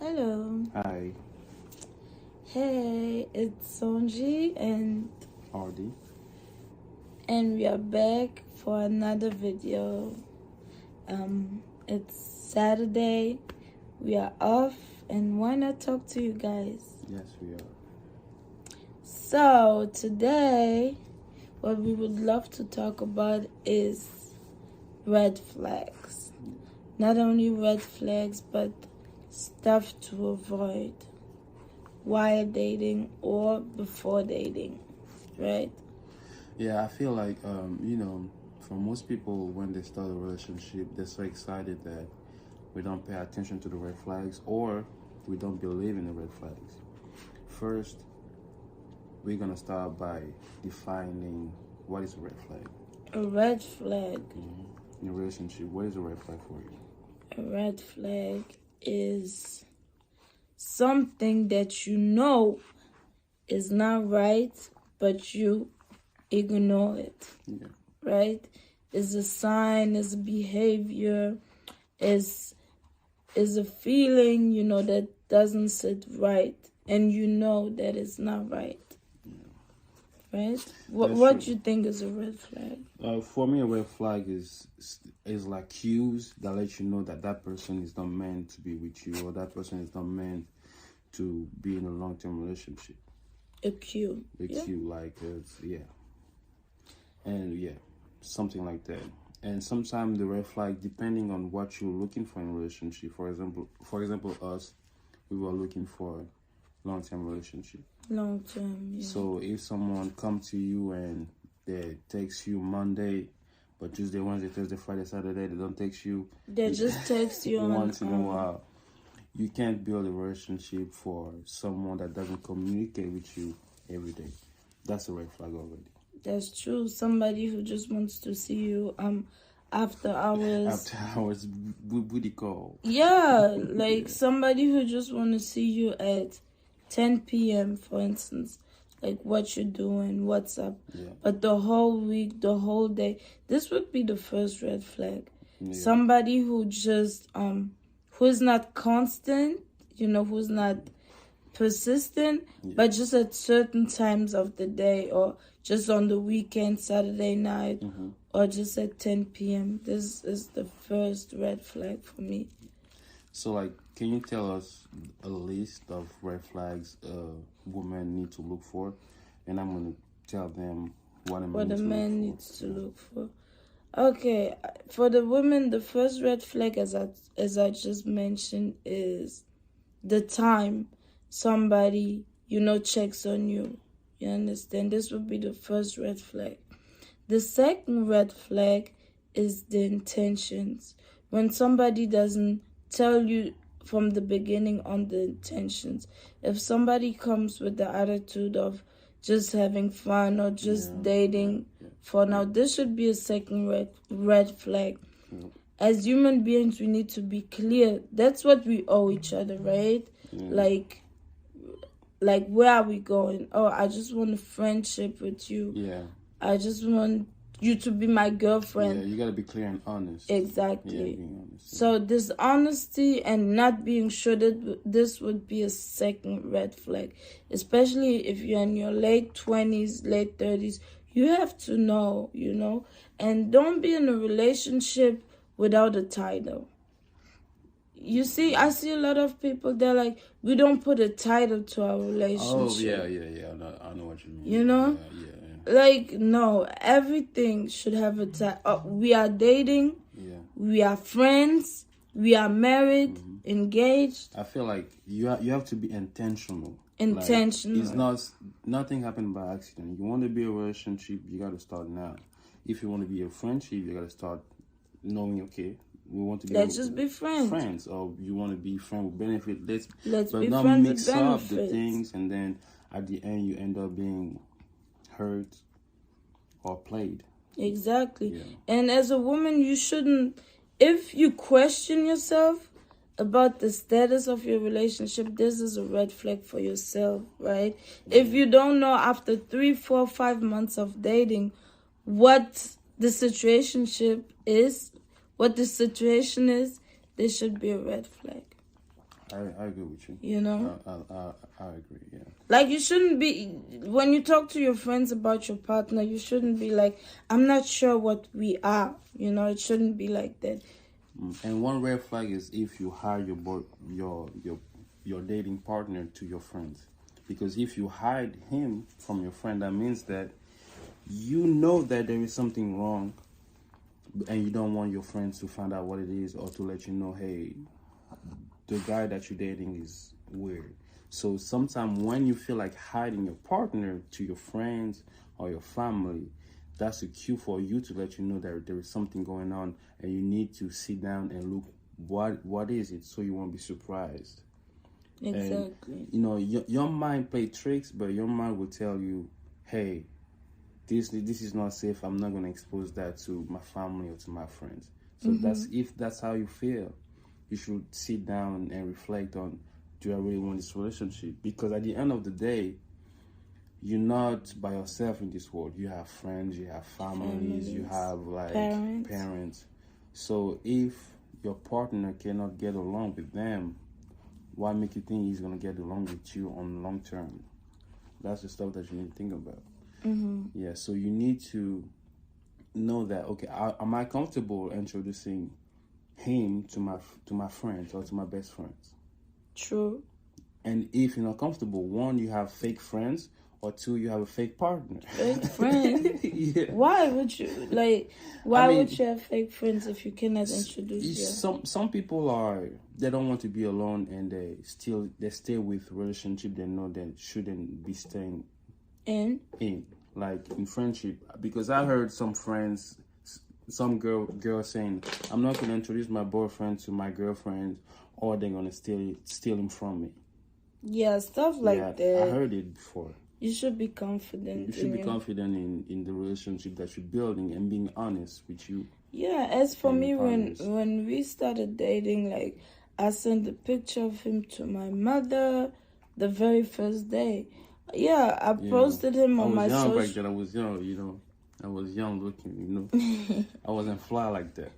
Hello. Hi, Hey, it's Sonji Ardi. and we are back for another video. It's Saturday. We are off and why not talk to you guys? Yes, we are. So, today what we would love to talk about is red flags. Not only red flags but stuff to avoid while dating or before dating, right? Yeah, I feel like, for most people, when they start a relationship, they're so excited that we don't pay attention to the red flags or we don't believe in the red flags. First, we're going to start by defining what is a red flag. A red flag. In a relationship, what is a red flag for you? A red flag is something that you know is not right, but you ignore it. Yeah. Right? Is a sign, is a behavior, is a feeling, that doesn't sit right, and you know that it's not right. Right? What do you think is a red flag? For me, a red flag is like cues that let you know that that person is not meant to be with you, or that person is not meant to be in a long-term relationship. A cue. Like something like that. And sometimes the red flag, depending on what you're looking for in a relationship. For example, us, we were looking for a long-term relationship. Long term, yeah. So if someone comes to you and they text you Monday, but Tuesday, Wednesday, Thursday, Friday, Saturday, they don't text you. They just text you once in a while. You can't build a relationship for someone that doesn't communicate with you every day. That's a red flag already. That's true. Somebody who just wants to see you after hours. After hours, booty call. Yeah, like somebody who just want to see you at 10 p.m., for instance. Like what you're doing, what's up. Yeah. But the whole week, the whole day, this would be the first red flag. Yeah. Somebody who just who's not constant, who's not persistent, but just at certain times of the day, or just on the weekend, Saturday night, or just at 10 p.m. This is the first red flag for me. So, like, can you tell us a list of red flags women need to look for? And I'm going to tell them what a man needs to look for. Okay, for the women, the first red flag, as I just mentioned, is the time somebody, checks on you. You understand? This would be the first red flag. The second red flag is the intentions. When somebody doesn't tell you from the beginning on the intentions. If somebody comes with the attitude of just having fun or just dating for now, this should be a second red flag. As human beings, we need to be clear. That's what we owe each other, right? Like where are we going? Oh, I just want a friendship with you. Yeah. I just want you to be my girlfriend. Yeah, you gotta be clear and honest. Exactly. Yeah, being honest. So this honesty and not being sure that this would be a second red flag, especially if you're in your late 20s, late 30s. You have to know, and don't be in a relationship without a title. You see, I see a lot of people, they're like, we don't put a title to our relationship. Oh, yeah. I know what you mean. Yeah. Like, no, everything should have a title. We are dating. Yeah. We are friends. We are married, engaged. I feel like you have to be intentional. Intentional. Like, nothing happened by accident. You want to be a relationship, you got to start now. If you want to be a friendship, you got to start knowing, okay, we want to be let's just be friends. Friends, or you want to be friends with benefit. Let's but be not friends mix with up benefits. the things, and then at the end you end up being hurt or played. Exactly. Yeah. And as a woman, you shouldn't. If you question yourself about the status of your relationship, this is a red flag for yourself, right? Yeah. If you don't know after 3, 4, 5 months of dating what the situation is, this should be a red flag. I agree with you. You know? I agree, yeah. Like, you shouldn't be, when you talk to your friends about your partner, you shouldn't be like, I'm not sure what we are. You know, it shouldn't be like that. And one red flag is if you hide your dating partner to your friends. Because if you hide him from your friend, that means that you know that there is something wrong and you don't want your friends to find out what it is or to let you know, hey, the guy that you're dating is weird. So sometimes when you feel like hiding your partner to your friends or your family, that's a cue for you to let you know that there is something going on and you need to sit down and look what is it, so you won't be surprised. Exactly. And your mind play tricks, but your mind will tell you, hey, this is not safe. I'm not going to expose that to my family or to my friends. So if that's how you feel, you should sit down and reflect on, do I really want this relationship? Because at the end of the day, you're not by yourself in this world. You have friends, you have families, you have like parents. So if your partner cannot get along with them, why make you think he's gonna get along with you on long term? That's the stuff that you need to think about. Yeah, so you need to know that, okay, am I comfortable introducing him to my friends or to my best friends? True. And if you're not comfortable, one, you have fake friends, or two, you have a fake partner. Fake friend? Yeah. Why would you would you have fake friends if you cannot introduce them? Some people they don't want to be alone, and they stay with relationship they know they shouldn't be staying in, like in friendship. Because I heard some friends, some girl saying, I'm not gonna introduce my boyfriend to my girlfriend, or they're gonna steal him from me. Yeah, stuff like that. I heard it before. You should be confident. You should be confident in the relationship that you're building and being honest with you. Yeah, as for me, when we started dating, like, I sent a picture of him to my mother the very first day. Yeah, I posted him on my social... back then. I was young, I was young looking, I wasn't fly like that.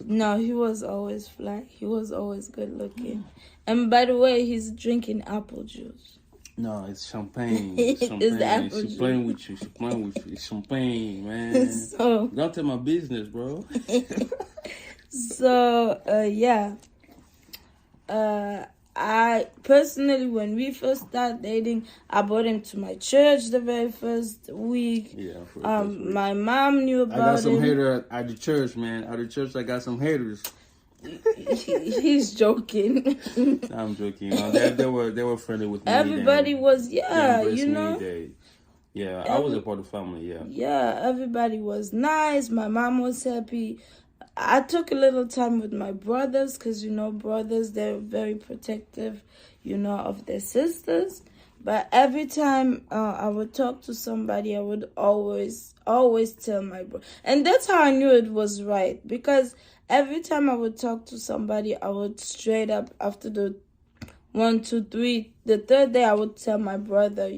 No, he was always fly. He was always good looking. And by the way, he's drinking apple juice. No, it's champagne. It's champagne. She's playing with you. It's champagne, man. So, don't tell my business, bro. So, I personally, when we first started dating, I brought him to my church the very first week. Yeah. My mom knew about him. I got some haters at the church, man. At the church, I got some haters. He's joking. I'm joking. They were friendly with me. Everybody was, I was a part of the family. Yeah, everybody was nice. My mom was happy. I took a little time with my brothers because, brothers, they're very protective, of their sisters. But every time I would talk to somebody, I would always tell my brother. And that's how I knew it was right. Because every time I would talk to somebody, I would straight up, after the 1, 2, 3, the third day, I would tell my brother,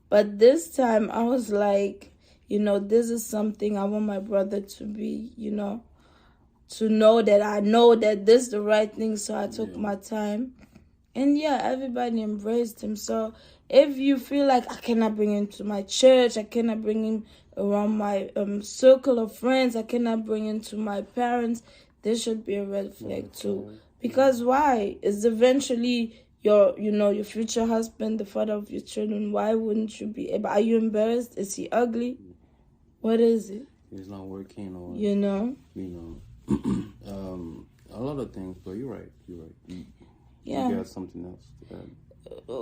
But this time, I was like, this is something I want my brother to be, to know that I know that this is the right thing. So I took my time. And everybody embraced him. So if you feel like I cannot bring him to my church, I cannot bring him around my circle of friends, I cannot bring him to my parents, there should be a red flag too. Because why? It's eventually your future husband, the father of your children. Why wouldn't you be able? Are you embarrassed? Is he ugly? What is it? He's not working, or a lot of things. But you're right. You got something else to add.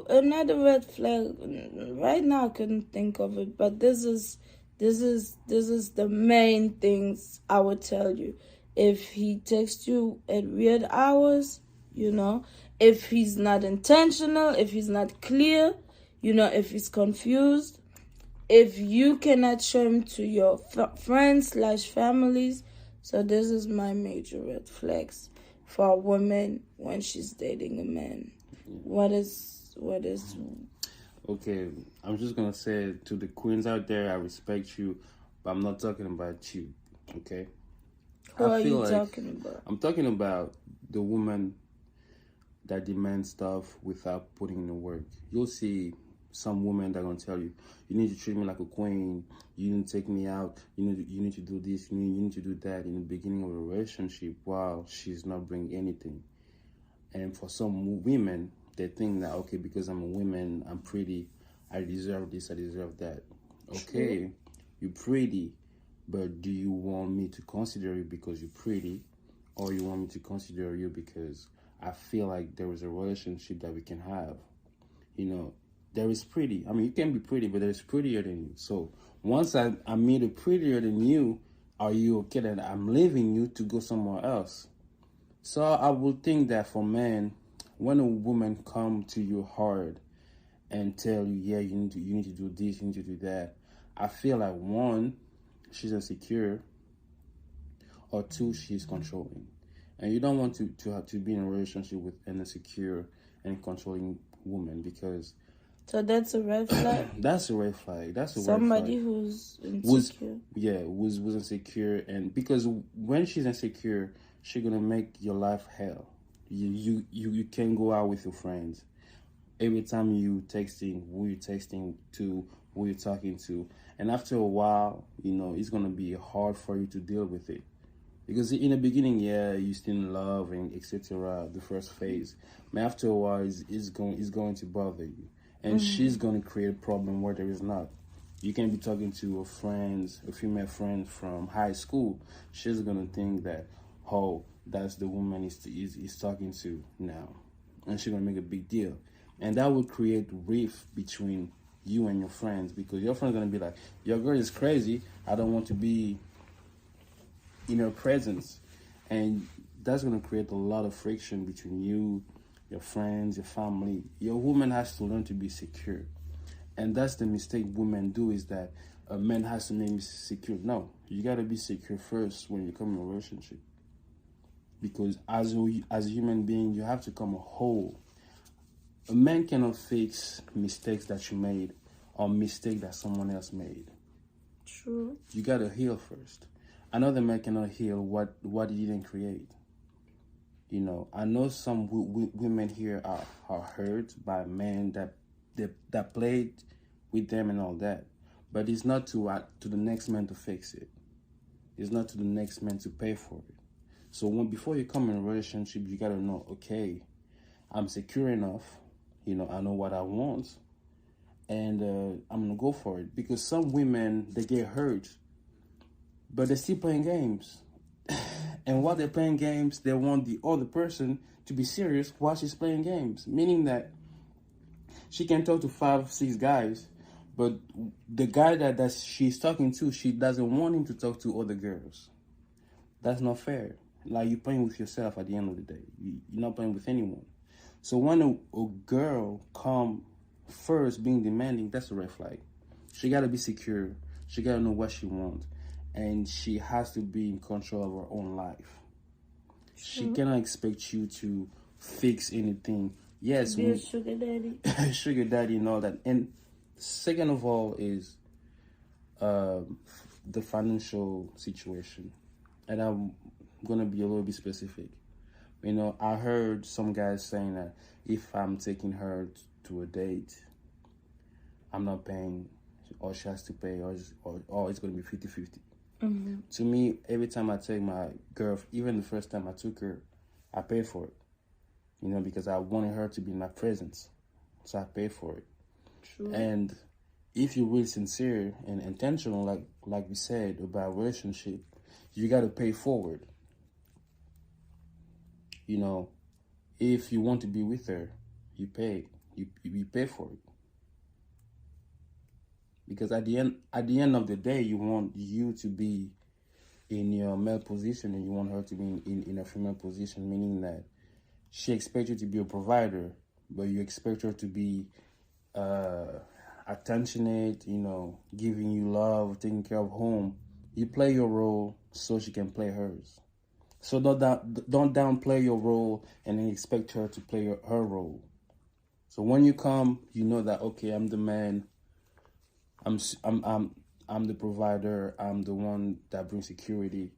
Another red flag. Right now, I couldn't think of it, but this is the main things I would tell you. If he texts you at weird hours, if he's not intentional, if he's not clear, if he's confused, if you cannot show him to your friends/families. So this is my major red flags for a woman when she's dating a man. What is? Okay, I'm just gonna say to the queens out there, I respect you, but I'm not talking about you. Okay. Who are you talking about? I'm talking about the woman that demand stuff without putting in the work. You'll see some women that are gonna tell you, you need to treat me like a queen, you need to take me out, you need to do this, you need to do that in the beginning of a relationship while she's not bringing anything. And for some women, they think that, okay, because I'm a woman, I'm pretty, I deserve this, I deserve that. Okay, True. you're pretty, but do you want me to consider you because you're pretty, or you want me to consider you because I feel like there is a relationship that we can have? You know, there is pretty. I mean, you can be pretty, but there's prettier than you. So once I meet a prettier than you, are you okay that I'm leaving you to go somewhere else? So I would think that for men, when a woman come to you hard and tell you, yeah, you need to do this, you need to do that, I feel like one, she's insecure, or two, she's controlling. And you don't want to have to be in a relationship with an insecure and controlling woman, because So that's a red flag. that's a red flag. That's a red Somebody flag. who's insecure. Was insecure, and because when she's insecure, she's gonna make your life hell. You can't go out with your friends. Every time you texting, who you texting to, who you talking to, and after a while, it's gonna be hard for you to deal with it. Because in the beginning, yeah, you still in love and etc. The first phase, but after a while, it's going to bother you, and she's going to create a problem where there is not. You can be talking to a female friend from high school. She's going to think that, oh, that's the woman he's talking to now, and she's going to make a big deal, and that will create rift between you and your friends, because your friend's going to be like, your girl is crazy. I don't want to be in her presence, and that's going to create a lot of friction between you, your friends, your family. Your woman has to learn to be secure, and that's the mistake women do, is that a man has to make me secure. No, you got to be secure first when you come in a relationship, because as a human being, you have to come a whole. A man cannot fix mistakes that you made or mistake that someone else made. True. You got to heal first. Another man cannot heal what he didn't create. I know some women here are hurt by men that played with them and all that, but it's not to the next man to fix it. It's not to the next man to pay for it. So before you come in a relationship, you gotta know, okay, I'm secure enough. I know what I want, and I'm gonna go for it. Because some women, they get hurt, but they're still playing games. And while they're playing games, they want the other person to be serious while she's playing games. Meaning that she can talk to 5, 6 guys, but the guy that she's talking to, she doesn't want him to talk to other girls. That's not fair. Like, you're playing with yourself at the end of the day. You're not playing with anyone. So when a girl come first being demanding, that's a red flag. She got to be secure. She got to know what she wants. And she has to be in control of her own life. She cannot expect you to fix anything. Yes, Be a sugar daddy. sugar daddy and all that. And second of all is the financial situation. And I'm going to be a little bit specific. I heard some guys saying that if I'm taking her to a date, I'm not paying, or she has to pay, or it's going to be 50-50. Mm-hmm. To me, every time I take my girl, even the first time I took her, I paid for it. Because I wanted her to be in my presence. So I paid for it. True. And if you're really sincere and intentional, like we said about relationship, you got to pay forward. If you want to be with her, you pay. You pay for it. Because at the end of the day, you want you to be in your male position, and you want her to be in a female position, meaning that she expects you to be a provider, but you expect her to be attentionate, giving you love, taking care of home. You play your role so she can play hers. So don't downplay your role and then expect her to play her role. So when you come, you know that, okay, I'm the man. I'm the provider. I'm the one that brings security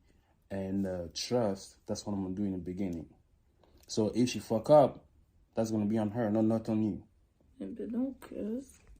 and trust. That's what I'm gonna do in the beginning. So if she fuck up, That's gonna be on her, not on you. Yeah, but don't curse.